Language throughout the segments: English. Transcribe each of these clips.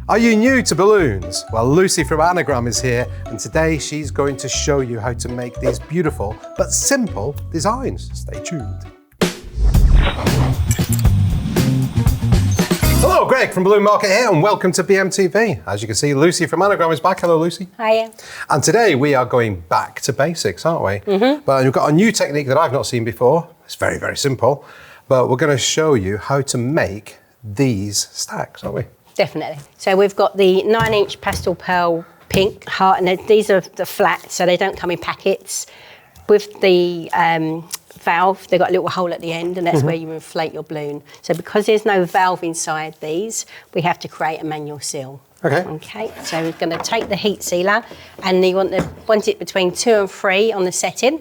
Are you new to balloons? Well, Lucy from Anagram is here, and today she's going to show you how to make these beautiful but simple designs. Stay tuned. Hello, Greg from Balloon Market here, and welcome to BMTV. As you can see, Lucy from Anagram is back. Hello, Lucy. Hiya. And today we are going back to basics, aren't we? But we've got a new technique that I've not seen before. It's very, very simple, but we're going to show you how to make these stacks, aren't we? Definitely. So we've got the 9-inch pastel pearl pink heart, and these are the flat, so they don't come in packets. With the valve, they've got a little hole at the end, and that's where you inflate your balloon. So because there's no valve inside these, we have to create a manual seal. Okay, so we're going to take the heat sealer, and you want it between 2 and 3 on the setting.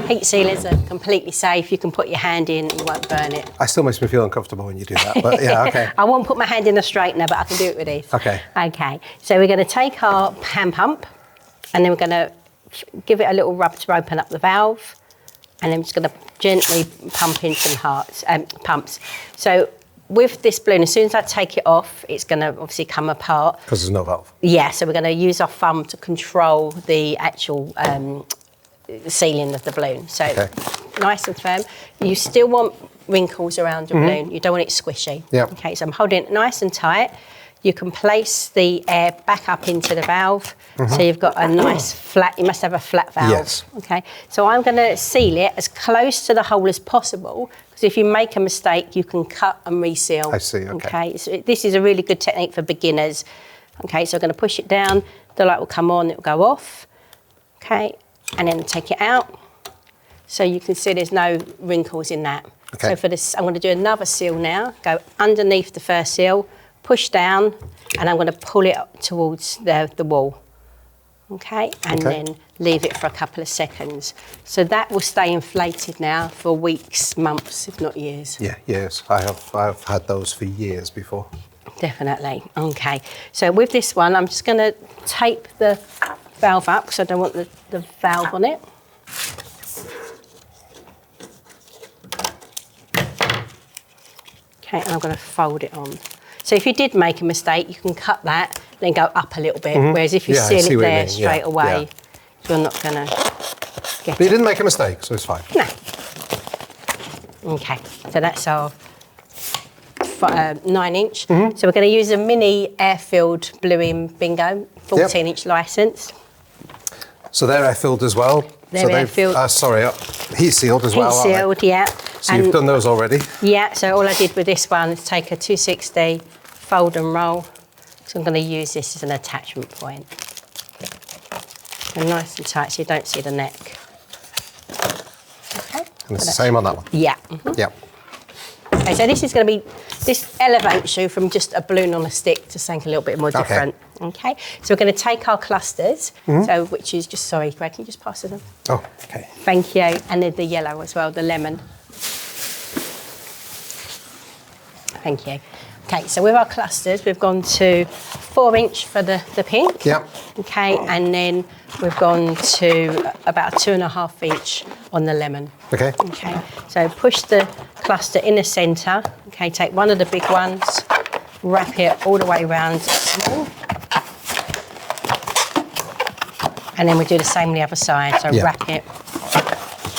Heat sealers are completely safe. You can put your hand in, you won't burn it. I still makes me feel uncomfortable when you do that, but yeah, okay. I won't put my hand in the straightener, but I can do it with this. Okay. Okay, so we're going to take our hand pump, and then we're going to give it a little rub to open up the valve, and then we're just going to gently pump in some pumps. So with this balloon, as soon as I take it off, it's going to obviously come apart. Because there's no valve. Yeah, so we're going to use our thumb to control the actual sealing of the balloon. So nice and firm. You still want wrinkles around your balloon. You don't want it squishy. Yeah. Okay, so I'm holding it nice and tight. You can place the air back up into the valve. So you've got a nice flat, you must have a flat valve. Yes. Okay, so I'm going to seal it as close to the hole as possible, because if you make a mistake, you can cut and reseal. I see, okay. So this is a really good technique for beginners. Okay, so I'm going to push it down, the light will come on, it will go off. Okay, and then take it out. So you can see there's no wrinkles in that. Okay. So for this, I'm going to do another seal now, go underneath the first seal, push down, and I'm going to pull it up towards the wall. Okay, and then leave it for a couple of seconds. So that will stay inflated now for weeks, months, if not years. Yeah, years. I've had those for years before. Definitely. Okay, so with this one, I'm just going to tape the valve up, because I don't want the valve on it. Okay, and I'm going to fold it on. So if you did make a mistake, you can cut that, then go up a little bit. Whereas if you seal it there straight away, you're not going to get it. But you didn't make a mistake, so it's fine. No. Okay, so that's our 9-inch. So we're going to use a mini air-filled Bluey Bingo, 14-inch licence. So they're air-filled as well? They're air-filled. Heat-sealed as well, Heat-sealed, yeah. So you've done those already? Yeah, so all I did with this one is take a 260, fold and roll. So I'm going to use this as an attachment point. So nice and tight so you don't see the neck. Okay. And it's the same on that one? Yeah. Yeah. Okay, so this is going to be, this elevates you from just a balloon on a stick to something a little bit more different. Okay, so we're going to take our clusters, so which is just, sorry, Greg, can you just pass it on? Oh, okay. Thank you. And then the yellow as well, the lemon. Thank you. Okay, so with our clusters, we've gone to 4-inch for the pink. Yep. Okay, and then we've gone to about 2.5-inch on the lemon. Okay. Okay, so push the cluster in the centre. Okay, take one of the big ones, wrap it all the way around small. And then we do the same on the other side, so wrap it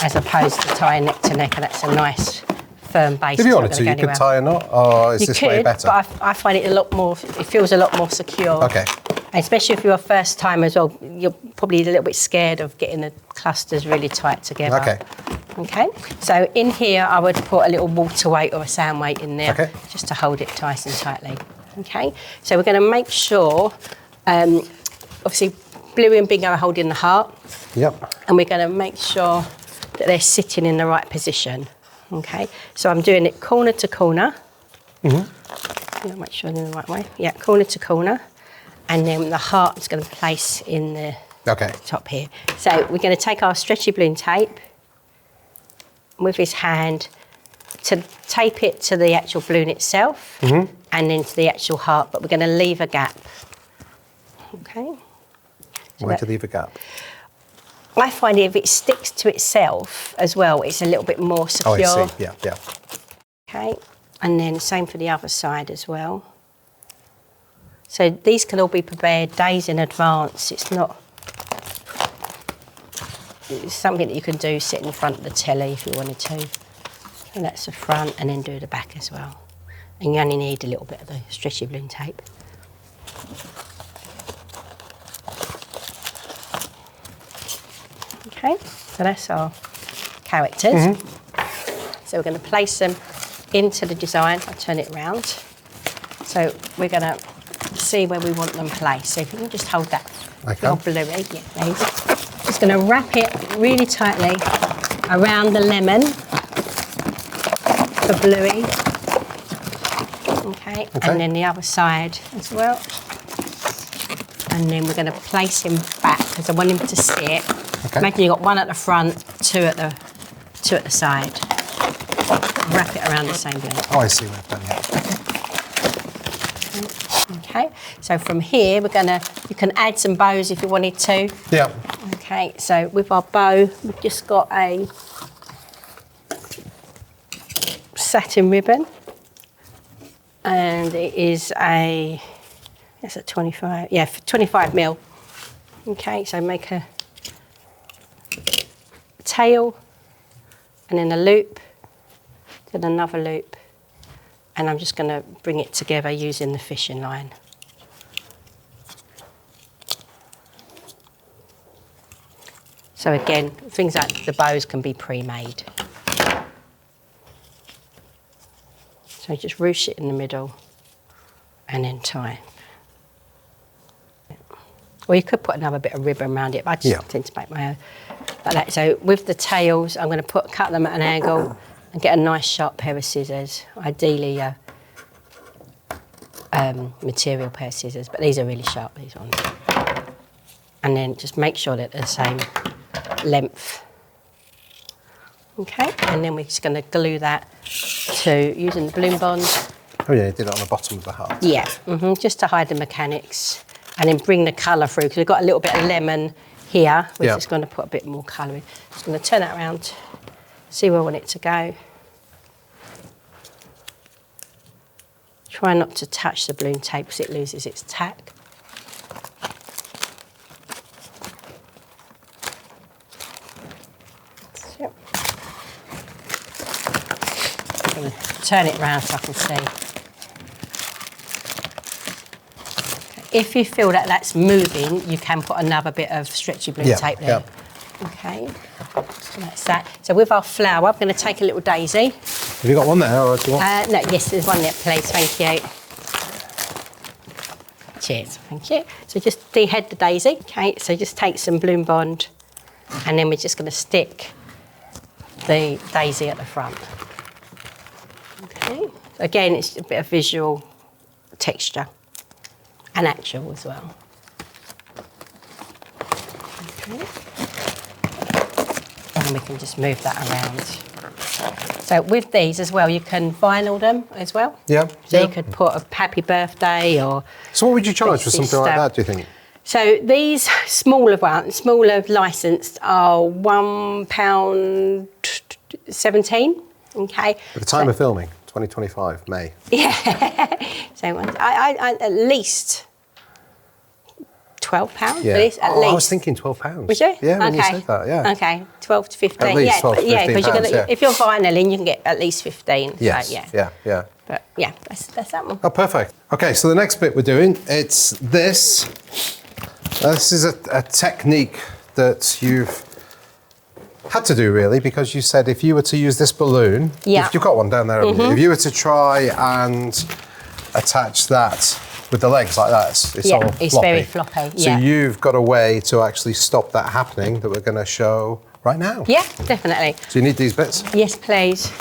as opposed to tying neck to neck, and that's a nice firm base. If you wanted to, you could tie a knot, or is this way better? But I find it a lot more, it feels a lot more secure. Okay. Especially if you're a first time as well, you're probably a little bit scared of getting the clusters really tight together. Okay. Okay, so in here I would put a little water weight or a sand weight in there, just to hold it nice and tightly. Okay, so we're going to make sure, obviously Bluey and Bingo are holding the heart. Yep. And we're going to make sure that they're sitting in the right position. Okay, so I'm doing it corner to corner. Make sure they're in the right way. Yeah, corner to corner. And then the heart is going to place in the top here. So we're going to take our stretchy balloon tape with his hand to tape it to the actual balloon itself and then to the actual heart, but we're going to leave a gap. Okay. Why to leave a gap? I find if it sticks to itself as well, it's a little bit more secure. Oh, I see. Yeah, yeah. Okay, and then same for the other side as well. So these can all be prepared days in advance. It's something that you can do sitting in front of the telly if you wanted to. And that's the front, and then do the back as well. And you only need a little bit of the stretchy balloon tape. Okay, so that's our characters. So we're going to place them into the design. I'll turn it around. So we're going to see where we want them placed. So if you can just hold that your Bluey, yeah, please. Just going to wrap it really tightly around the lemon for Bluey. Okay, and then the other side as well. And then we're going to place him back because I want him to sit. Okay. Imagine you've got one at the front, two at the side. Wrap it around the same way. Oh, I see what I've done, yeah. Okay, so from here you can add some bows if you wanted to. Yeah. Okay, so with our bow, we've just got a satin ribbon. And it's a 25, 25 mil. Okay, so make a tail, and then a loop, then another loop, and I'm just going to bring it together using the fishing line. So again, things like the bows can be pre-made. So just ruche it in the middle and then tie. Or you could put another bit of ribbon around it, but I just tend to make my own. Like that. So with the tails, I'm going to cut them at an angle and get a nice sharp pair of scissors, ideally a material pair of scissors, but these are really sharp, these ones. And then just make sure that they're the same length. Okay, and then we're just going to glue that to using the balloon bond. Oh yeah, you did it on the bottom of the heart. Yeah, just to hide the mechanics, and then bring the colour through, because we've got a little bit of lemon here, which is going to put a bit more colour in. Just going to turn that around, see where I want it to go. Try not to touch the balloon tape because it loses its tack. So, I'm going to turn it around so I can see. If you feel that that's moving, you can put another bit of stretchy balloon tape there. Okay, so that's that. So with our flower, I'm going to take a little daisy. Have you got one there, or do you want? No, yes, there's one there, please. Thank you. Cheers. Thank you. So just dehead the daisy. Okay, so just take some balloon bond, and then we're just going to stick the daisy at the front. Okay. Again, it's a bit of visual texture. And actual as well. Okay. And we can just move that around. So with these as well, you can vinyl them as well. Yeah. So you could put a happy birthday or... So what would you charge for something like that, do you think? So these smaller licensed are £1.17. Okay. At the time of filming, 2025, May. Yeah. So I at least £12 for this, at least. I was thinking £12. Was you? Yeah, when you said that, yeah. Okay, 12 to 15. At least 12 to 15 because pounds, if you're vinyling, you can get at least 15. Yes, so, yeah. But yeah, that's that one. Oh, perfect. Okay, so the next bit we're doing, it's this. This is a technique that you've had to do, really, because you said if you were to use this balloon, you've got one down there, haven't you? If you were to try and attach that with the legs like that, it's all floppy. It's very floppy. So you've got a way to actually stop that happening that we're going to show right now. Yeah, definitely. So you need these bits? Yes, please.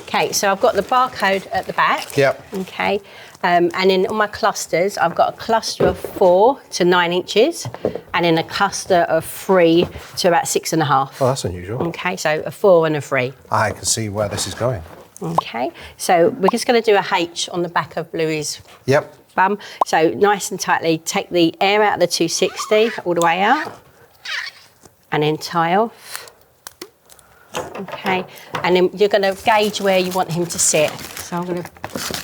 Okay, so I've got the barcode at the back. Yep. Okay, and then on my clusters, I've got a cluster of 4 to 9 inches, and then a cluster of 3 to about 6.5. Oh, that's unusual. Okay, so a 4 and a 3. I can see where this is going. Okay, so we're just going to do a H on the back of Bluey's bum. So nice and tightly, take the air out of the 260 all the way out, and then tie off. Okay, and then you're going to gauge where you want him to sit. So I'm going to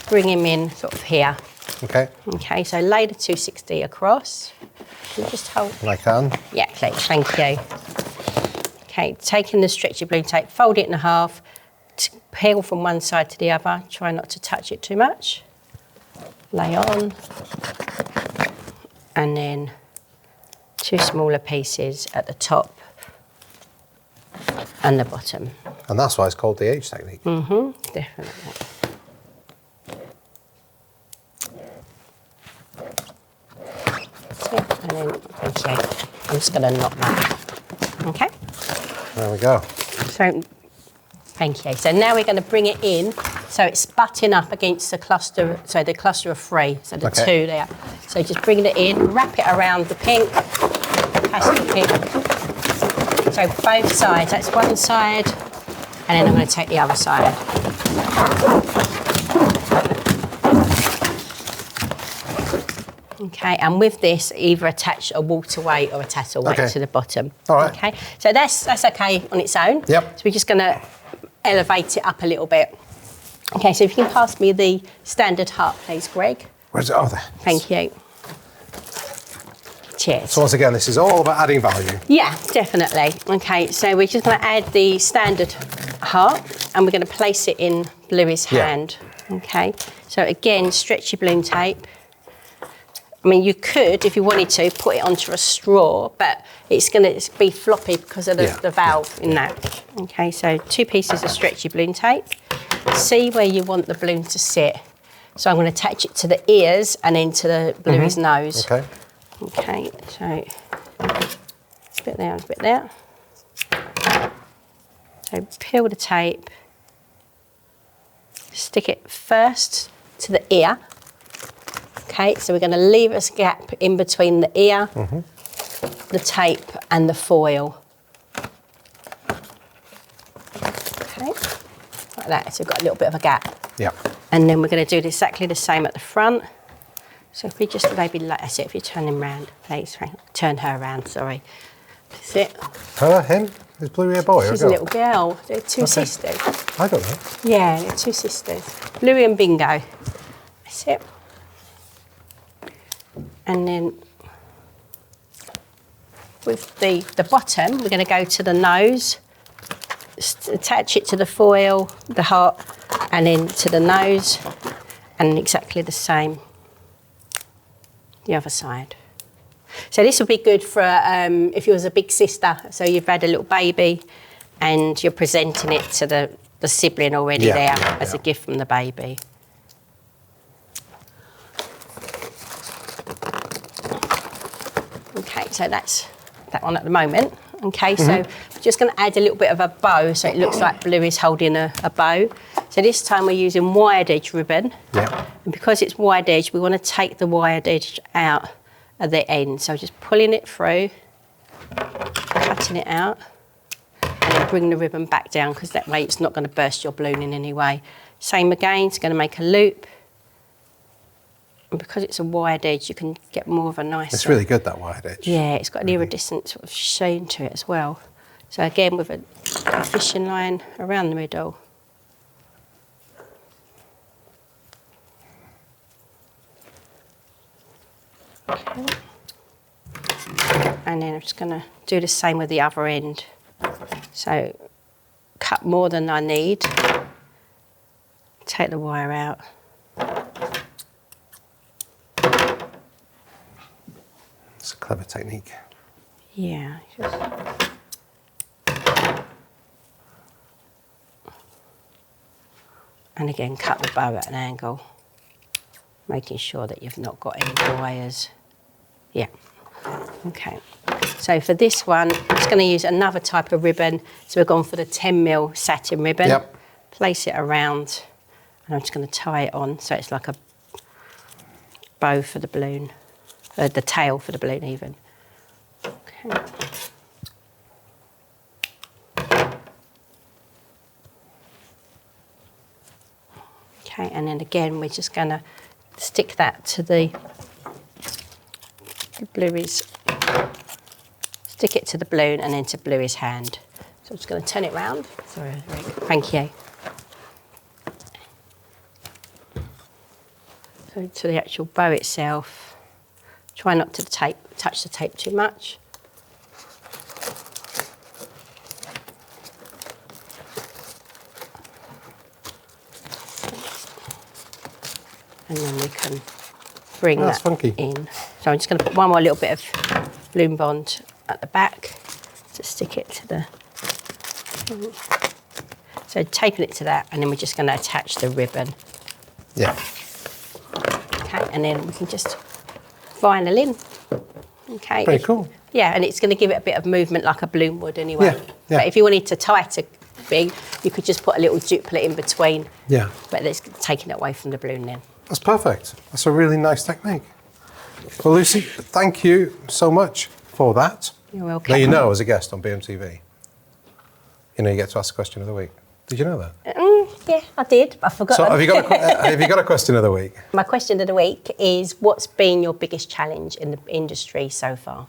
bring him in sort of here. Okay. Okay, so lay the 260 across. You just hold. I can. Yeah, okay, thank you. Okay, taking the stretchy balloon tape, fold it in half, peel from one side to the other. Try not to touch it too much. Lay on. And then 2 smaller pieces at the top and the bottom. And that's why it's called the H technique. Definitely. And then, thank you. I'm just going to knot that. Okay. There we go. So, thank you. So now we're going to bring it in, so it's butting up against the cluster. So the cluster of 3. So the 2 there. So just bring it in, wrap it around the pink, pastel pink. So both sides. That's one side, and then I'm going to take the other side. Okay, and with this, either attach a water weight or a tassel weight to the bottom. All right. Okay, so that's okay on its own. Yep. So we're just going to elevate it up a little bit. Okay, so if you can pass me the standard heart, please, Greg. Where's it? Oh, there. Thank you. Cheers. So once again, this is all about adding value. Yeah, definitely. Okay, so we're just going to add the standard heart and we're going to place it in Bluey's hand. Okay, so again, stretch your balloon tape. I mean, you could, if you wanted to, put it onto a straw, but it's going to be floppy because of the valve in that. Okay, so 2 pieces of stretchy balloon tape. See where you want the balloon to sit. So I'm going to attach it to the ears and then to the Bluey's nose. Okay. Okay, so a bit there and a bit there. So peel the tape. Stick it first to the ear. Okay, so we're going to leave a gap in between the ear, the tape and the foil. Okay, like that, so we've got a little bit of a gap. Yeah. And then we're going to do exactly the same at the front. So if we just maybe, like I said, if you turn him round, please, turn her around, sorry. That's it. Her, him? Is Bluey a boy or She's a a girl? little girl. They're 2 sisters. I don't know. Yeah, they're 2 sisters. Bluey and Bingo. That's it. And then with the bottom, we're going to go to the nose, attach it to the foil, the heart, and then to the nose, and exactly the same the other side. So this would be good for if you was a big sister, so you've had a little baby and you're presenting it to the sibling already as a gift from the baby. Okay, so that's that one at the moment. Okay, so I'm just going to add a little bit of a bow so it looks like Bluey's holding a bow. So this time we're using wide edge ribbon. Yeah. And because it's wide edge, we want to take the wide edge out at the end. So just pulling it through, cutting it out, and then bring the ribbon back down because that way it's not going to burst your balloon in any way. Same again, it's going to make a loop. And because it's a wide edge, you can get more of a nice... It's really good, that wide edge. Yeah, it's got an iridescent sort of sheen to it as well. So again, with a fishing line around the middle. Okay. And then I'm just going to do the same with the other end. So cut more than I need. Take the wire out. It's a clever technique. Yeah. And again, cut the bow at an angle, making sure that you've not got any wires. Yeah. Okay. So for this one, I'm just going to use another type of ribbon. So we've gone for the 10mm satin ribbon. Yep. Place it around, and I'm just going to tie it on so it's like a bow for the balloon. The tail for the balloon even. Okay. Okay, and then again we're just going to stick that to the Bluey's, stick it to the balloon and then to Bluey's hand. So I'm just going to turn it round. Sorry, Rick. Thank you. So So to the actual bow itself, try not to touch the tape too much. And then we can bring that funky. in. So I'm just going to put one more little bit of Bloom Bond at the back to stick it to the... So taping it to that, and then we're just going to attach the ribbon. Yeah. Okay, and then we can just vinyl in. Okay. Very cool. Yeah, and it's going to give it a bit of movement like a balloon would anyway. Yeah, yeah. But if you wanted to tie it big, you could just put a little duplet in between. Yeah. But it's taking it away from the balloon then. That's perfect. That's a really nice technique. Well, Lucy, thank you so much for that. You're welcome. Now, you know, as a guest on BMTV, you know, you get to ask the question of the week. Did you know that? Yeah, I did, but I forgot. So have you got a question of the week? My question of the week is, what's been your biggest challenge in the industry so far?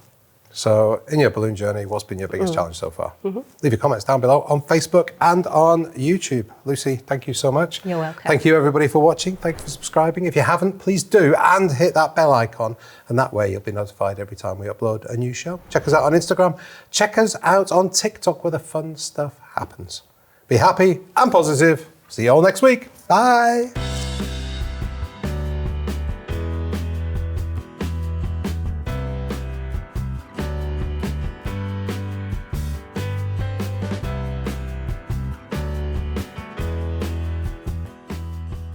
So in your balloon journey, what's been your biggest challenge so far? Leave your comments down below on Facebook and on YouTube. Lucy, thank you so much. You're welcome. Thank you everybody for watching. Thank you for subscribing. If you haven't, please do, and hit that bell icon. And that way you'll be notified every time we upload a new show. Check us out on Instagram. Check us out on TikTok where the fun stuff happens. Be happy and positive. See you all next week. Bye.